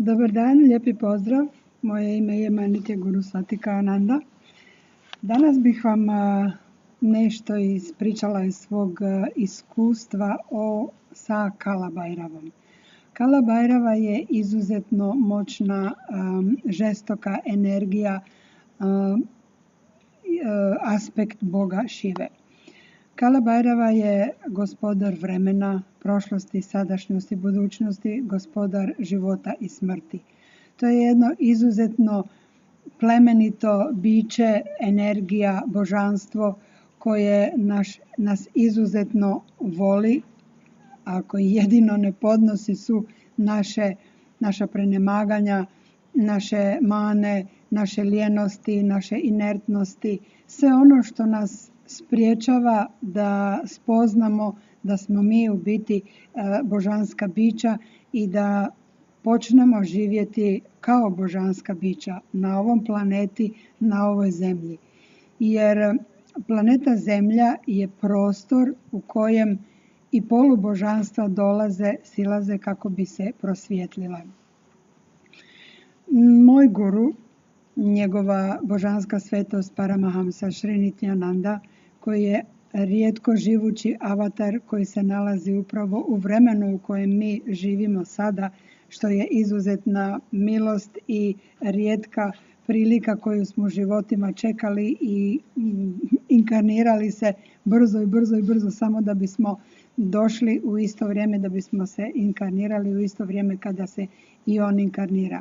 Dobar dan, lijepi pozdrav. Moje ime je Manitya Guru Satika Ananda. Danas bih vam nešto ispričala iz svog iskustva sa Kala Bhairavom. Kala Bhairava je izuzetno moćna, žestoka energija, aspekt Boga Šive. Kala Bhairava je gospodar vremena, prošlosti, sadašnjosti, budućnosti, gospodar života i smrti. To je jedno izuzetno plemenito biće, energija, božanstvo koje nas izuzetno voli, a koji jedino ne podnosi su naša prenemaganja, naše mane, naše lijenosti, naše inertnosti, sve ono što nas spriječava da spoznamo da smo mi u biti božanska bića i da počnemo živjeti kao božanska bića na ovom planeti, na ovoj zemlji. Jer planeta Zemlja je prostor u kojem i polubožanstva silaze kako bi se prosvjetlila. Moj guru, njegova božanska svetost Paramahamsa Šri Nityananda, koji je rijetko živući avatar koji se nalazi upravo u vremenu u kojem mi živimo sada, što je izuzetna milost i rijetka prilika koju smo životima čekali i inkarnirali se brzo samo da bismo došli u isto vrijeme, da bismo se inkarnirali u isto vrijeme kada se i on inkarnira.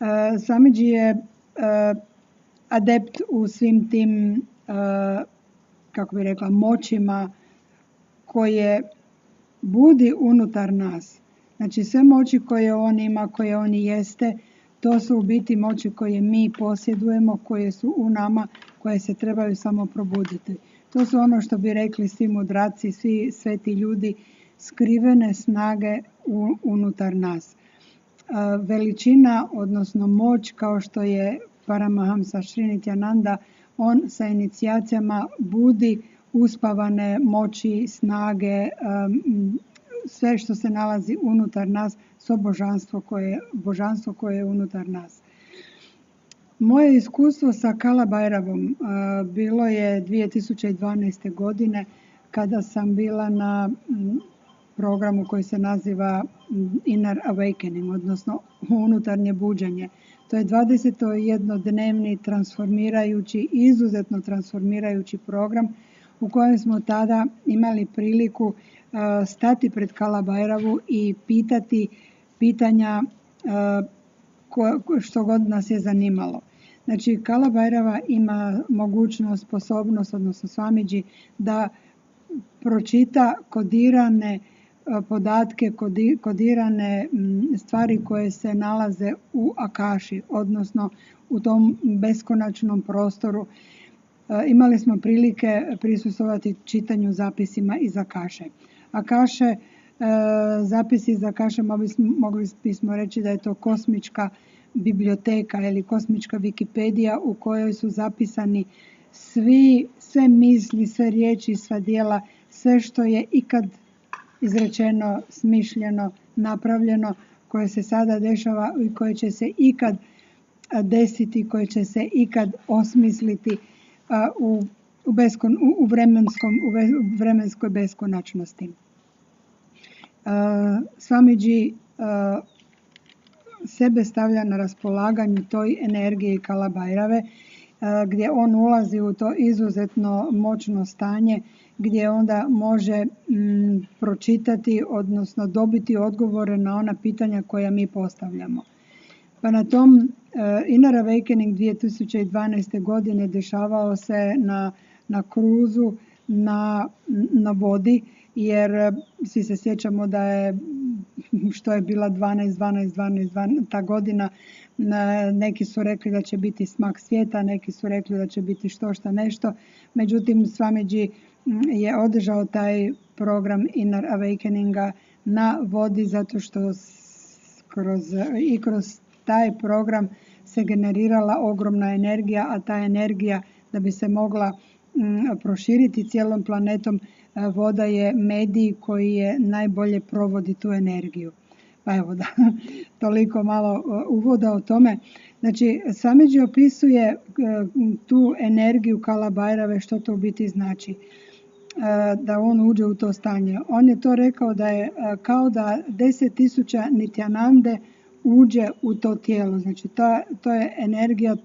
Swamiji je adept u svim tim kako bi rekla, moćima koje budi unutar nas. Znači sve moći koje on ima, koje on jeste, to su u biti moći koje mi posjedujemo, koje su u nama, koje se trebaju samo probuditi. To su ono što bi rekli svi mudraci, svi sveti ljudi, skrivene snage unutar nas. Veličina, odnosno moć, kao što je Paramahamsa Šri Nityananda, on sa inicijacijama budi uspavane moći, snage, sve što se nalazi unutar nas, svo božanstvo koje je unutar nas. Moje iskustvo sa Kala Bhairavom bilo je 2012. godine kada sam bila na programu koji se naziva Inner Awakening, odnosno unutarnje buđenje. To je 21-dnevni izuzetno transformirajući program u kojem smo tada imali priliku stati pred Kala Bhairavu i pitati pitanja što god nas je zanimalo. Znači, Kala Bhairava ima mogućnost, sposobnost, odnosno Swamiji, da pročita kodirane podatke, kodirane stvari koje se nalaze u Akaši, odnosno u tom beskonačnom prostoru. Imali smo prilike prisustvovati čitanju zapisima iz Akaše. Zapisi iz Akaše mogli bismo reći da je to kosmička biblioteka ili kosmička Wikipedija u kojoj su zapisani sve misli, sve riječi, sva djela, sve što je ikad izrečeno, smišljeno, napravljeno, koje se sada dešava i koje će se ikad desiti, koje će se ikad osmisliti u vremenskoj beskonačnosti. Swamiji sebe stavlja na raspolaganju toj energiji Kala Bhairave, gdje on ulazi u to izuzetno moćno stanje, gdje onda može pročitati, odnosno dobiti odgovore na ona pitanja koja mi postavljamo. Pa na tom Inner Awakening 2012. godine dešavao se na kruzu, na vodi, jer svi se sjećamo da je, što je bila 12 ta godina, neki su rekli da će biti smak svijeta, neki su rekli da će biti što nešto. Međutim, Swamiji je održao taj program Inner Awakeninga na vodi zato što kroz taj program se generirala ogromna energija, a ta energija da bi se mogla proširiti cijelom planetom, voda je medij koji je najbolje provodi tu energiju. Pa evo da, toliko malo uvoda o tome. Znači, Swamiji opisuje tu energiju Kala Bhairave, što to u biti znači. Da on uđe u to stanje. On je to rekao da je kao da 10.000 Nityanande uđe u to tijelo. Znači, to je energija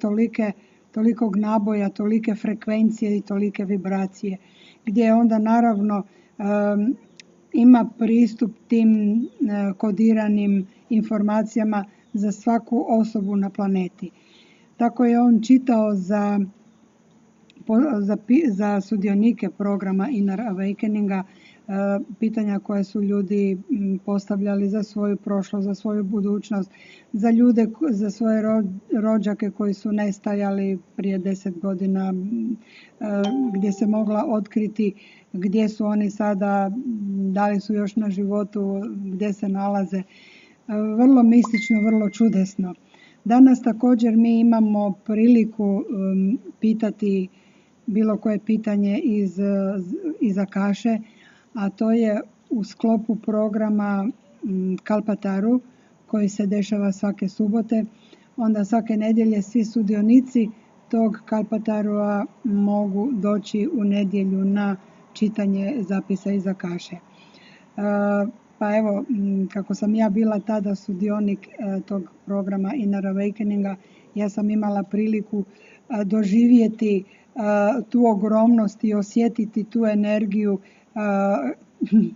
tolikog naboja, tolike frekvencije i tolike vibracije, gdje onda naravno ima pristup tim kodiranim informacijama za svaku osobu na planeti. Tako je on čitao za sudionike programa Inner Awakeninga pitanja koje su ljudi postavljali za svoju prošlost, za svoju budućnost, za ljude, za svoje rođake koji su nestajali prije 10 godina, gdje se mogla otkriti gdje su oni sada, da li su još na životu, gdje se nalaze. Vrlo mistično, vrlo čudesno. Danas također mi imamo priliku pitati bilo koje pitanje iz Akaše, a to je u sklopu programa Kalpataru koji se dešava svake subote. Onda svake nedjelje svi sudionici tog Kalpatarua mogu doći u nedjelju na čitanje zapisa iz Akaše. Pa evo, kako sam ja bila tada sudionik tog programa Inner Awakeninga, ja sam imala priliku doživjeti tu ogromnost i osjetiti tu energiju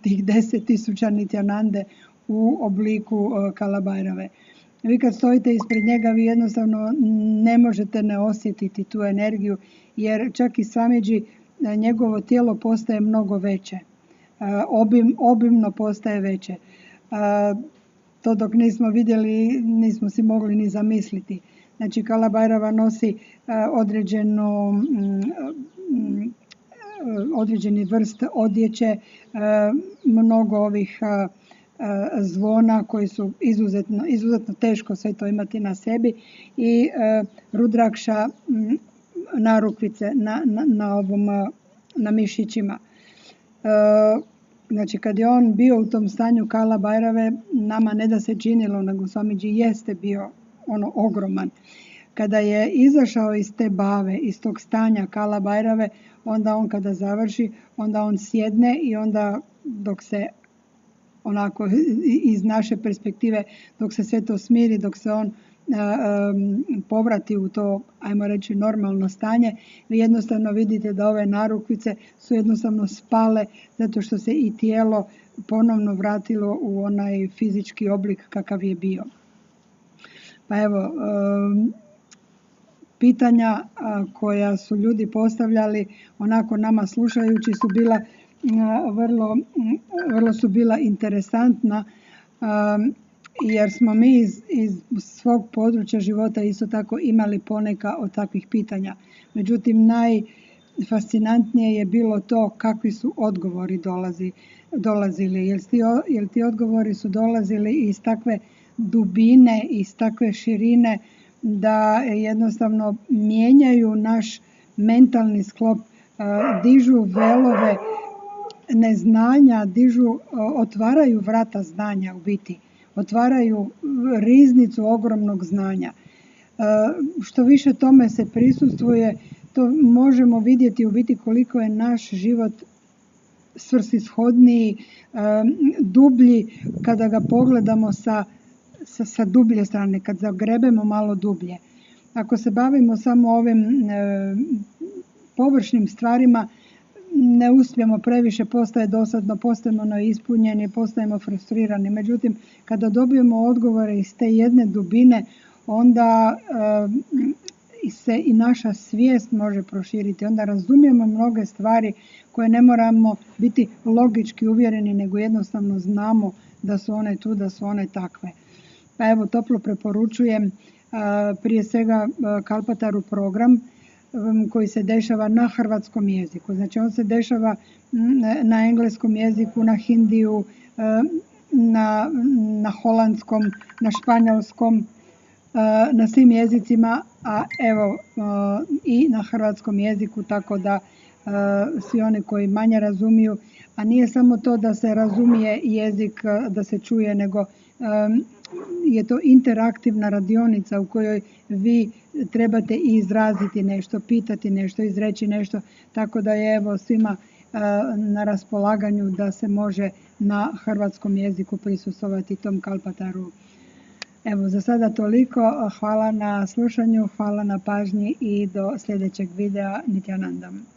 tih 10.000 Nityanande u obliku Kala Bhairave. Vi kad stojite ispred njega, vi jednostavno ne možete ne osjetiti tu energiju, jer čak i Swamiji, njegovo tijelo postaje mnogo veće. Obimno postaje veće. To dok nismo vidjeli, nismo si mogli ni zamisliti. Znači, Kala Bhairava nosi određeni vrst odjeće, mnogo ovih zvona koji su izuzetno teško sve to imati na sebi i rudrakša narukvice na mišićima. Znači, kad je on bio u tom stanju Kala Bhairave, nama ne da se činilo, nego Swamiji jeste bio ogroman. Kada je izašao iz te bave, iz tog stanja Kala Bhairave, onda on kada završi, onda on sjedne i onda dok se onako iz naše perspektive, dok se sve to smiri, dok se on povrati u to, ajmo reći, normalno stanje, vi jednostavno vidite da ove narukvice su jednostavno spale zato što se i tijelo ponovno vratilo u onaj fizički oblik kakav je bio. Pa evo, pitanja koja su ljudi postavljali onako nama slušajući su bila vrlo su bila interesantna, jer smo mi iz svog područja života isto tako imali poneka od takvih pitanja. Međutim, najfascinantnije je bilo to kakvi su odgovori dolazili. Jer ti odgovori su dolazili iz takve dubine, iz takve širine da jednostavno mijenjaju naš mentalni sklop, dižu velove neznanja, otvaraju vrata znanja u biti. Otvaraju riznicu ogromnog znanja. Što više tome se prisustvuje, to možemo vidjeti u biti koliko je naš život svrsishodniji, dublji kada ga pogledamo sa dublje strane, kad zagrebemo malo dublje. Ako se bavimo samo ovim površnim stvarima, ne uspijemo previše, postaje dosadno, postajemo neispunjeni, postajemo frustrirani. Međutim, kada dobijemo odgovore iz te jedne dubine, onda se i naša svijest može proširiti. Onda razumijemo mnoge stvari koje ne moramo biti logički uvjereni, nego jednostavno znamo da su one tu, da su one takve. Pa evo, toplo preporučujem prije svega Kalpataru program koji se dešava na hrvatskom jeziku. Znači, on se dešava na engleskom jeziku, na hindiju, na holandskom, na španjolskom, na svim jezicima, a evo i na hrvatskom jeziku, tako da svi oni koji manje razumiju, a nije samo to da se razumije jezik, da se čuje, nego je to interaktivna radionica u kojoj vi trebate i izraziti nešto, pitati nešto, izreći nešto, tako da je evo svima na raspolaganju da se može na hrvatskom jeziku prisustvovati tom Kalpataru. Evo, za sada toliko. Hvala na slušanju, hvala na pažnji i do sljedećeg videa. Nityanandam.